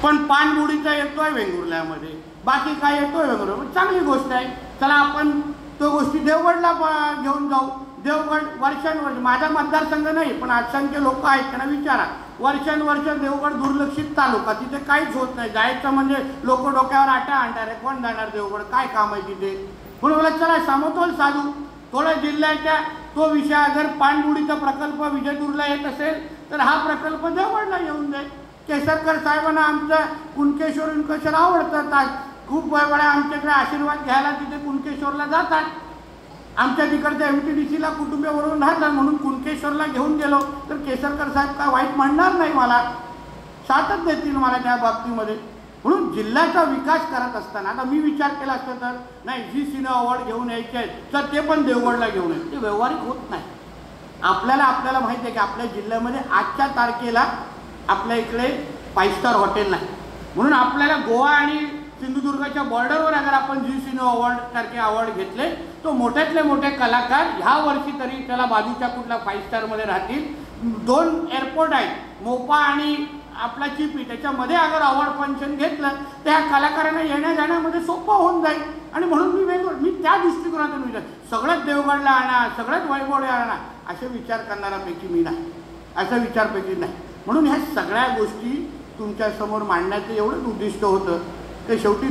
पण पानबुडीचा येतोय वेंगुर्ल्यामध्ये, बाकी काय येतोय वेंगुर्ल्यामध्ये, चांगली गोष्ट आहे। चला आपण तो गोष्टी देवगडला घेऊन जाऊ। देवगड वर्षानुवर्ष, माझा मतदारसंघ नाही पण असंख्य लोक आहेत, त्यांना विचारा, वर्षानुवर्ष देवगड दुर्लक्षित तालुका, तिथे काहीच होत नाही। जायचं म्हणजे लोक डोक्यावर आटा आणणार आहे, कोण जाणार देवगड, काय काम आहे तिथे। म्हणून मला चला समतोल साधू, थोडं जिल्ह्याच्या तो विषय, अगर पाणबुडीचा प्रकल्प विजयदुर्गला येत असेल तर हा प्रकल्प देवगडला येऊन जाईल। केसरकर साहेबांना आमचं कुणकेश्वर आवडतात, खूप वेळा आमच्याकडे आशीर्वाद घ्यायला तिथे कुणकेश्वरला जातात। आमच्या तिकडच्या MTDCला कुटुंबीय वरून राहतात, म्हणून कुणकेश्वरला घेऊन गेलो तर केसरकर साहेब काय वाईट म्हणणार नाही, मला साथच देतील मला त्या बाबतीमध्ये। म्हणून जिल्ह्याचा विकास करत असताना आता मी विचार केला असता तर नाही GCने अवॉर्ड घेऊन यायचे आहेत तर ते पण देवगडला घेऊन यायचे, ते व्यवहारिक होत नाही। आपल्याला माहिती आहे की आपल्या जिल्ह्यामध्ये आजच्या तारखेला आपल्या इकडे 5 स्टार हॉटेल नाही, म्हणून आपल्याला गोवा आणि सिंधुदुर्गाच्या बॉर्डरवर अगर आपण GCने अवॉर्ड सारखे अवॉर्ड घेतले तो मोठ्यातले मोठे कलाकार ह्या वर्षी तरी त्याला बाजूच्या कुठल्या 5 स्टारमध्ये राहतील। 2 एअरपोर्ट आहेत मोपा आणि आपला चिपी, त्याच्यामध्ये अगर अवॉर्ड फंक्शन घेतलं तर ह्या कलाकारांना येण्या जाण्यामध्ये सोपं होऊन जाईल। आणि म्हणून मी त्या दृष्टिकोनातून विचार, सगळ्यात देवगडला आणा, सगळ्यात वैभवडे आणा असे विचार करणाऱ्यापैकी मी नाही, अशा विचारपैकी नाही। म्हणून ह्या सगळ्या गोष्टी तुमच्यासमोर मांडण्याचं एवढंच उद्दिष्ट होतं की शेवटी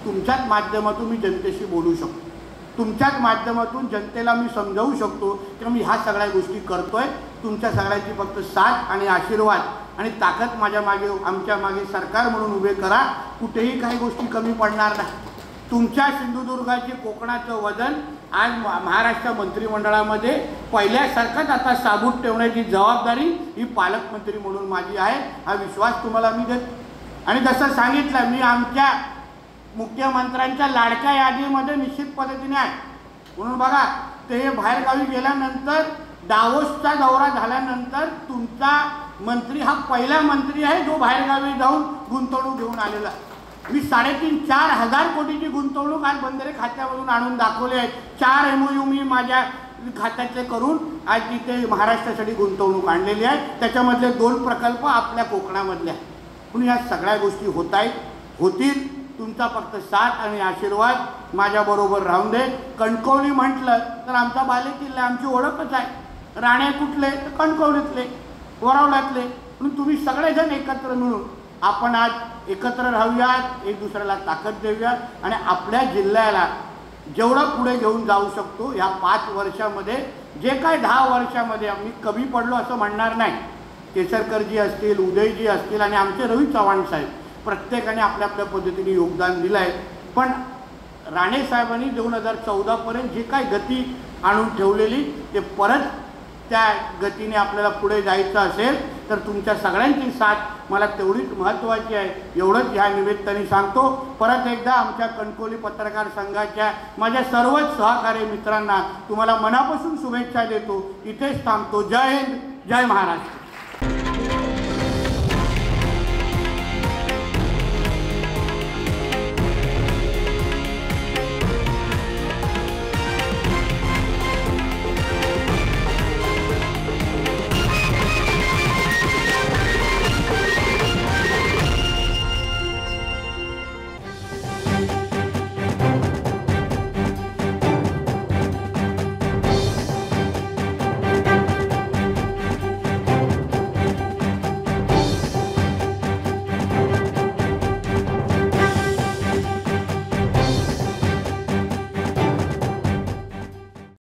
तुमच्याच माध्यमातून मी जनतेशी बोलू शकतो, तुमच्याच माध्यमातून जनतेला मी समजावू शकतो की मी ह्या सगळ्या गोष्टी करतोय। तुमच्या सगळ्यांची फक्त साथ आणि आशीर्वाद आणि ताकद माझ्या मागे, आमच्या मागे सरकार म्हणून उभे करा, कुठेही काही गोष्टी कमी पडणार नाही। तुमच्या सिंधुदुर्गाचे कोकणाचं वजन आज महाराष्ट्र मंत्रिमंडळामध्ये पहिल्यासारखंच आता साबूत ठेवण्याची जबाबदारी ही पालकमंत्री म्हणून माझी आहे, हा विश्वास तुम्हाला मी देतो। आणि जसं सांगितलं मी आमच्या मुख्यमंत्र्यांच्या लाडक्या यादीमध्ये निश्चित पद्धतीने आहे। म्हणून बघा ते बाहेरगावी गेल्यानंतर डावोसचा दौरा झाल्यानंतर तुमचा मंत्री हा पहिला मंत्री आहे जो बाहेरगावी जाऊन गुंतवणूक घेऊन आलेला। मी 3,500-4 हजार कोटीची गुंतवणूक आज बंदरे खात्यामधून आणून दाखवली आहे। 4 MOU मी माझ्या खात्यातले करून आज तिथे महाराष्ट्रासाठी गुंतवणूक आणलेली आहे, त्याच्यामधले 2 प्रकल्प आपल्या कोकणामधले आहेत। म्हणून ह्या सगळ्या गोष्टी होत आहेत, होतील। तुमचा फक्त साथ आणि आशीर्वाद माझ्याबरोबर राहून दे। कणकवली म्हटलं तर आमचा बालेकिल्ला, आमची ओळखच आहे। राणे कुठले तर कणकवलीतले, वरवड्यातले। म्हणून तुम्ही सगळेजण एकत्र मिळून आपण आज एकत्र राहूयात, एक दुसऱ्याला ताकद देऊयात आणि आपल्या जिल्ह्याला जेवढं पुढे घेऊन जाऊ शकतो ह्या 5 वर्षामध्ये, जे काय 10 वर्षामध्ये आम्ही कमी पडलो असं म्हणणार नाही। केसरकरजी असतील, उदयजी असतील आणि आमचे रवी चव्हाण साहेब, प्रत्येकाने आपल्या आपल्या पद्धतीने योगदान दिलं आहे। पण राणे साहेबांनी 2014पर्यंत जे काही गती आणून ठेवलेली ते परत त्या गतीने आपल्याला पुढे जायचं असेल तर तुमच्या सगळ्यांची साथ मला तेवढीच महत्त्वाची आहे, एवढंच ह्या निमित्ताने सांगतो। परत एकदा आमच्या कणकवली पत्रकार संघाच्या माझ्या सर्वच सहकारी मित्रांना तुम्हाला मनापासून शुभेच्छा देतो, इथेच थांबतो। जय हिंद, जय महाराष्ट्र।